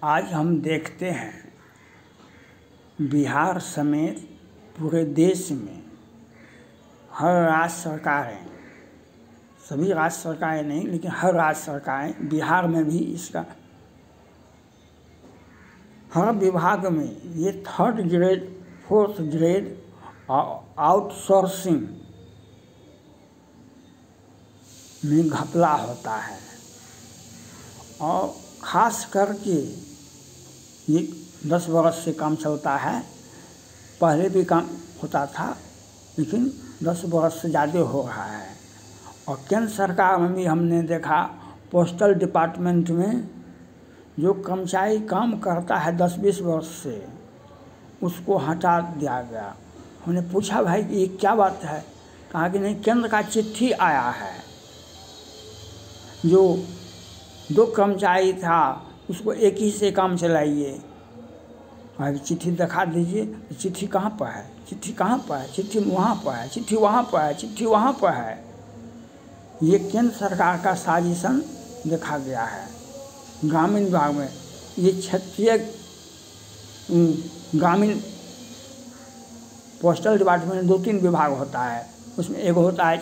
आज हम देखते हैं बिहार समेत पूरे देश में हर राज्य सरकारें, सभी राज्य सरकारें नहीं लेकिन हर राज्य सरकारें, बिहार में भी इसका हर विभाग में ये 3rd grade 4th grade outsourcing में घपला होता है। और ख़ास करके ये 10 वर्ष से काम चलता है, पहले भी काम होता था लेकिन 10 वर्ष से ज़्यादा हो रहा है। और केंद्र सरकार में भी हमने देखा पोस्टल डिपार्टमेंट में जो कर्मचारी काम करता है 10-20 वर्ष से, उसको हटा दिया गया। हमने पूछा भाई ये क्या बात है? कहा कि नहीं, केंद्र का चिट्ठी आया है, जो 2 कर्मचारी था उसको एक ही से काम चलाइए। भाई चिट्ठी दिखा दीजिए। चिट्ठी कहाँ पर है? चिट्ठी कहाँ पर है? चिट्ठी वहाँ पर है, चिट्ठी वहाँ पर है, चिट्ठी वहाँ पर है। ये केंद्र सरकार का साजिशन देखा गया है। ग्रामीण विभाग में ये क्षेत्रीय ग्रामीण पोस्टल डिपार्टमेंट में 2-3 विभाग होता है। उसमें एक होता है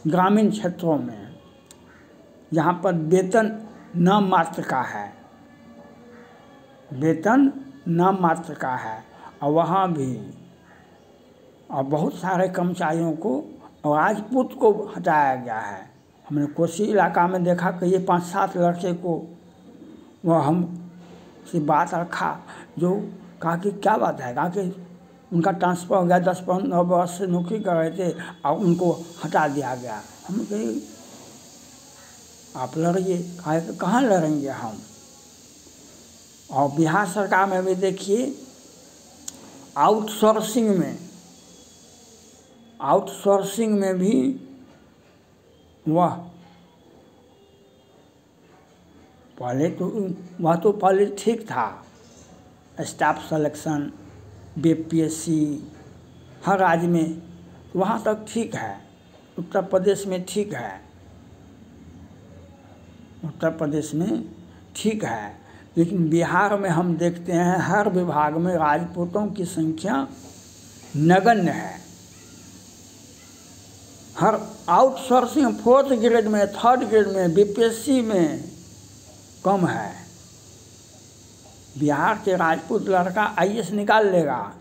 ग्रामीण क्षेत्रों में, जहाँ पर वेतन नाम मात्र का है, वेतन नाम मात्र का है। और वहाँ भी और बहुत सारे कर्मचारियों को राजपूत को हटाया गया है। हमने कोसी इलाका में देखा कि ये 5-7 लड़के को वह हम से बात रखा, जो कहा कि क्या बात है? कहा कि उनका ट्रांसफ़र हो गया, 10-15 वर्ष से नौकरी कर रहे थे और उनको हटा दिया गया। हम कहे आप लड़िए। कहा कि कहाँ लड़ेंगे हम? और बिहार सरकार में भी देखिए आउटसोर्सिंग में भी वह पहले ठीक था। स्टाफ सिलेक्शन बीपीएससी हर राज्य में वहाँ तक ठीक है, उत्तर प्रदेश में ठीक है, उत्तर प्रदेश में ठीक है। लेकिन बिहार में हम देखते हैं हर विभाग में राजपूतों की संख्या नगण्य है। हर आउटसोर्सिंग 4th ग्रेड में, 3rd ग्रेड में, बीपीएससी में कम है। बिहार के राजपूत लड़का आईएएस निकाल लेगा,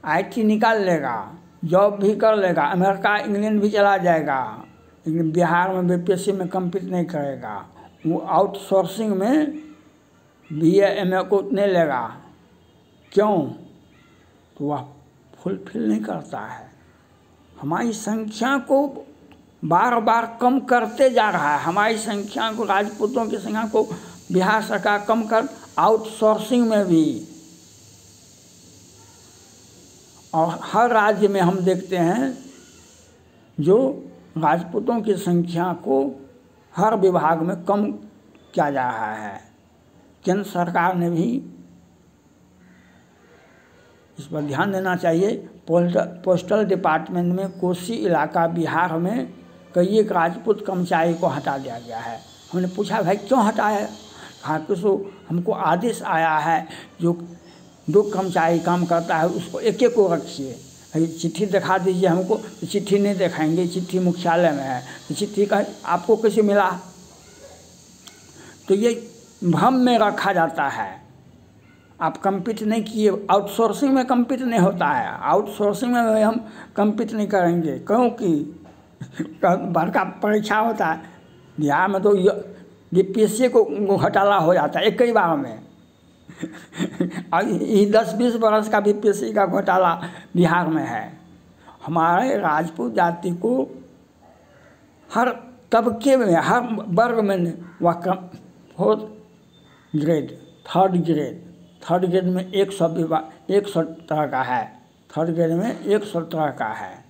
आईटी निकाल लेगा, जॉब भी कर लेगा, अमेरिका इंग्लैंड भी चला जाएगा, लेकिन बिहार में बीपीएससी में कम्पीट नहीं करेगा। वो आउटसोर्सिंग में बीए एमए को नहीं लेगा। क्यों? तो वह फुलफिल नहीं करता है। हमारी संख्या को बार बार कम करते जा रहा है। हमारी संख्या को, राजपूतों की संख्या को बिहार सरकार कम कर आउटसोर्सिंग में भी। और हर राज्य में हम देखते हैं जो राजपूतों की संख्या को हर विभाग में कम किया जा रहा है। केंद्र सरकार ने भी इस पर ध्यान देना चाहिए। पोस्टल डिपार्टमेंट में कोसी इलाका बिहार में कई एक राजपूत कर्मचारी को हटा दिया गया है। हमने पूछा भाई क्यों हटाया? कहा कि हमको आदेश आया है जो 2 कर्मचारी काम करता है उसको एक को रखिए। चिट्ठी दिखा दीजिए हमको। तो चिट्ठी नहीं दिखाएंगे, चिट्ठी मुख्यालय में है। तो चिट्ठी का आपको कैसे मिला? तो ये भ्रम में रखा जाता है। आप कम्पीट नहीं किए। आउटसोर्सिंग में कम्पीट नहीं होता है। आउटसोर्सिंग में हम कम्पीट नहीं करेंगे क्योंकि बड़का परीक्षा होता है। बिहार में तो बीपीएससी को घोटाला हो जाता है एक ही बार में। और ये 10-20 वर्ष का बीपीएससी का घोटाला बिहार में है। हमारे राजपूत जाति को हर तबके में, हर वर्ग में वह 4th ग्रेड, 3rd ग्रेड में 100 तरह का है, 3rd ग्रेड में 100 तरह का है,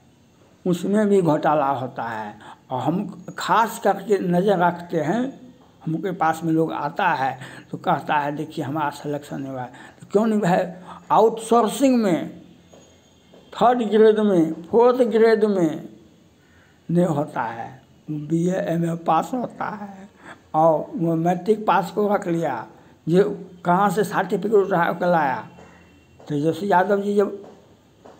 उसमें भी घोटाला होता है। और हम खास करके नज़र रखते हैं। हमके पास में लोग आता है तो कहता है देखिए हमारा सिलेक्शन नहीं हुआ है। तो क्यों नहीं हुआ है? आउटसोर्सिंग में 3rd ग्रेड में, 4th ग्रेड में नहीं होता है, BA MA पास होता है और वो मैट्रिक पास को रख लिया, जो कहाँ से सर्टिफिकेट उठा कर लाया। तेजस्वी यादव जी जब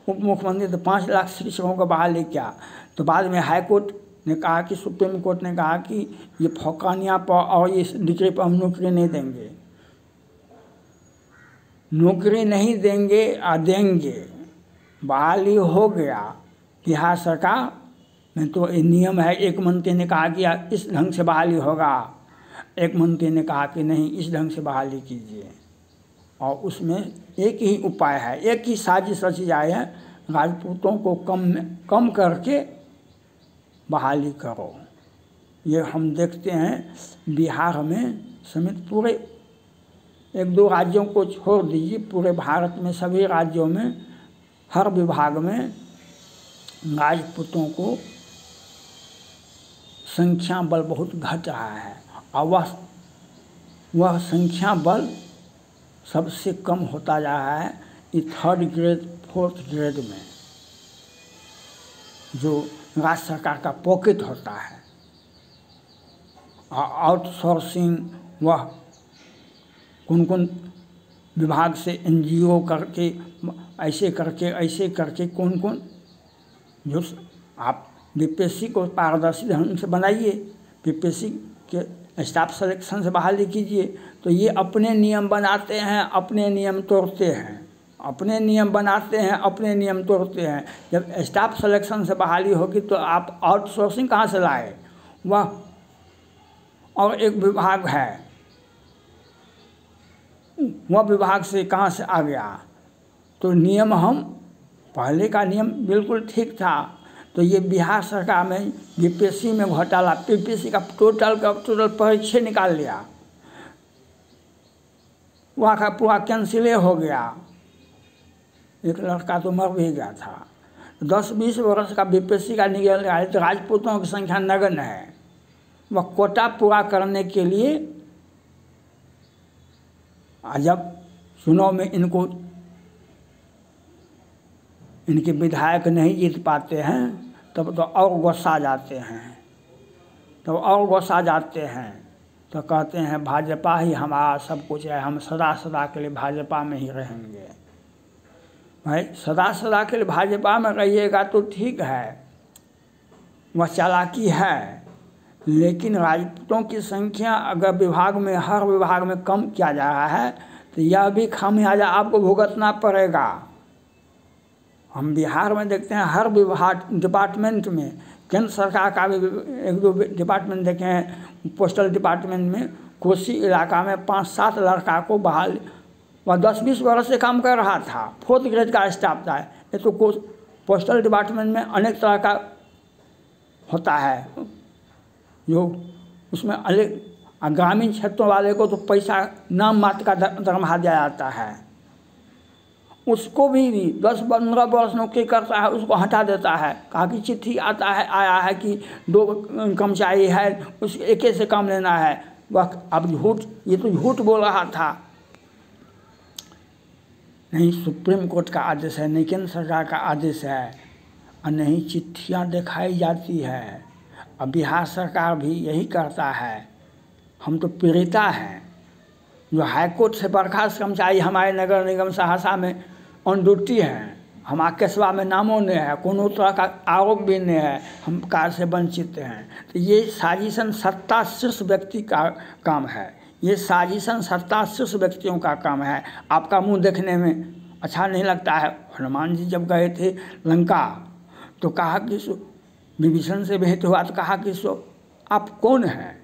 उप मुख्यमंत्री तो 5 लाख शिक्षकों को बहाली किया, तो बाद में हाई कोर्ट ने कहा कि सुप्रीम कोर्ट ने कहा कि ये फौकानिया पर और इस डिग्री पर हम नौकरी नहीं देंगे, नौकरी नहीं देंगे और देंगे। बहाली हो गया। बिहार सरकार में तो ये नियम है, एक मंत्री ने कहा कि इस ढंग से बहाली होगा, एक मंत्री ने कहा कि नहीं इस ढंग से बहाली कीजिए। और उसमें एक ही उपाय है, एक ही साजिश रची जाए है, राजपूतों को कम करके बहाली करो। ये हम देखते हैं बिहार में समेत पूरे 1-2 राज्यों को छोड़ दीजिए, पूरे भारत में सभी राज्यों में हर विभाग में राजपूतों को संख्या बल बहुत घट रहा है और वह संख्या बल सबसे कम होता जा रहा है ये 3rd ग्रेड 4th ग्रेड में, जो राज्य सरकार का पॉकेट होता है। आउटसोर्सिंग वह कौन विभाग से NGO करके ऐसे करके कौन जो आप BPSC को पारदर्शी ढंग से बनाइए, BPSC के स्टाफ सिलेक्शन से बहाली कीजिए। तो ये अपने नियम बनाते हैं, अपने नियम तोड़ते हैं, अपने नियम बनाते हैं, अपने नियम तोड़ते हैं। जब स्टाफ सिलेक्शन से बहाली होगी तो आप आउटसोर्सिंग कहाँ से लाए? वह और एक विभाग है, वह विभाग से कहाँ से आ गया? तो नियम हम पहले का नियम बिल्कुल ठीक था। तो ये बिहार सरकार में BPSC में घोटाला, PPSC का टोटल परीक्षा निकाल लिया, वहाँ का पूरा कैंसिल हो गया। एक लड़का तो मर भी गया था। 10-20 वर्ष का BPSC का निकल गया। तो राजपूतों की संख्या नगण्य है। वह कोटा पूरा करने के लिए जब चुनाव में इनके विधायक नहीं जीत पाते हैं तब तो और गुस्सा जाते हैं, तो कहते हैं भाजपा ही हमारा सब कुछ है, हम सदा के लिए भाजपा में ही रहेंगे। भाई सदा के लिए भाजपा में रहिएगा तो ठीक है, वह चालाकी है, लेकिन राजपूतों की संख्या अगर हर विभाग में कम किया जा रहा है तो यह भी खामियाजा आपको भुगतना पड़ेगा। हम बिहार में देखते हैं हर विभाग डिपार्टमेंट में, केंद्र सरकार का भी 1-2 डिपार्टमेंट देखे हैं। पोस्टल डिपार्टमेंट में कोसी इलाका में 5-7 लड़का को बहाल, वह 10-20 वर्ष से काम कर रहा था, 4th ग्रेड का स्टाफ था। ये तो पोस्टल डिपार्टमेंट में अनेक तरह का होता है, जो उसमें अलग ग्रामीण क्षेत्रों वाले को तो पैसा नाम मात्र का दरमाहा दिया जाता है, उसको भी 10-15 वर्ष नौकरी करता है, उसको हटा देता है। कहा कि चिट्ठी आया है कि 2 कर्मचारी है, उस एक से काम लेना है। वह अब ये तो झूठ बोल रहा था। नहीं सुप्रीम कोर्ट का आदेश है, नहीं केंद्र सरकार का आदेश है, और नहीं चिट्ठियाँ दिखाई जाती है। अब बिहार सरकार भी यही करता है। हम तो पीड़िता हैं, जो हाईकोर्ट से बर्खास्त कर्मचारी हमारे नगर निगम सहरसा में ऑन ड्यूटी हैं, हमारे केसवा में नामों ने है, कोनो तरह का आरोप भी नहीं है, हम कार्य से वंचित हैं। तो ये साजिशन सत्ता शीर्ष व्यक्ति का काम है, ये साजिशन सत्ता शीर्ष व्यक्तियों का काम है। आपका मुंह देखने में अच्छा नहीं लगता है। हनुमान जी जब गए थे लंका तो कहा कि विभीषण से भेंट हुआ तो कहा कि आप कौन हैं?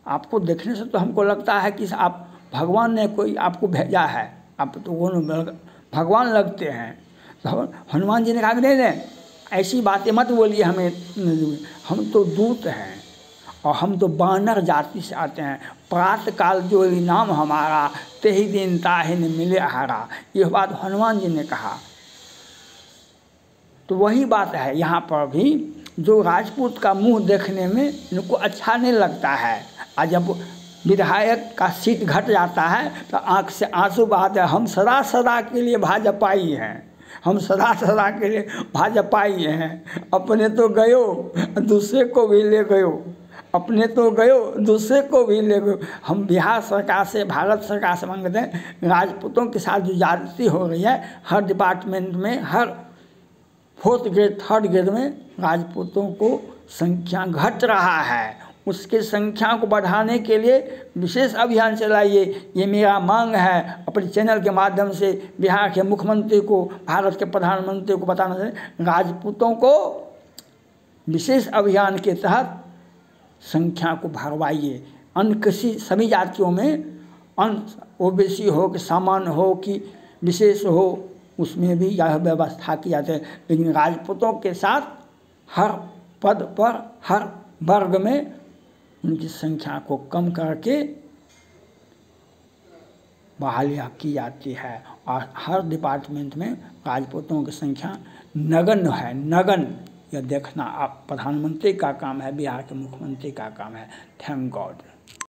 आपको देखने से तो हमको लगता है कि आप भगवान ने कोई आपको भेजा है, आप तो कौन भगवान लगते हैं। तो हनुमान जी ने कहा कि नहीं ऐसी बातें मत बोलिए हमें, हम तो दूत हैं और हम तो बानर जाति से आते हैं। प्रातः काल जो नाम हमारा, तेही दिन ताहि न मिले आहारा, यह बात हनुमान जी ने कहा। तो वही बात है यहाँ पर भी, जो राजपूत का मुंह देखने में इनको अच्छा नहीं लगता है, और जब विधायक का सीट घट जाता है तो आंख से आंसू बहाते हैं। हम सदा के लिए भाजपाई हैं, हम सदा सदा के लिए भाजपा ही हैं। अपने तो गयो दूसरे को भी ले गयो, अपने तो गयो दूसरे को भी ले गयो। हम बिहार सरकार से, भारत सरकार से मांगते हैं, राजपूतों के साथ जो ज्यादती हो रही है, हर डिपार्टमेंट में, हर 4th ग्रेड 3rd ग्रेड में राजपूतों को संख्या घट रहा है, उसके संख्या को बढ़ाने के लिए विशेष अभियान चलाइए। ये मेरा मांग है। अपने चैनल के माध्यम से बिहार के मुख्यमंत्री को, भारत के प्रधानमंत्री को बताना चाहिए, राजपूतों को विशेष अभियान के तहत संख्या को बढ़वाइए। अन्य किसी सभी जातियों में, अन्य ओबीसी हो कि सामान्य हो कि विशेष हो, उसमें भी यह व्यवस्था की जाती है, लेकिन राजपूतों के साथ हर पद पर, हर वर्ग में उनकी संख्या को कम करके बहालियाँ की जाती है। और हर डिपार्टमेंट में राजपूतों की संख्या नगण्य है, नगण्य। यह देखना आप प्रधानमंत्री का काम है, बिहार के मुख्यमंत्री का काम है। Thank God.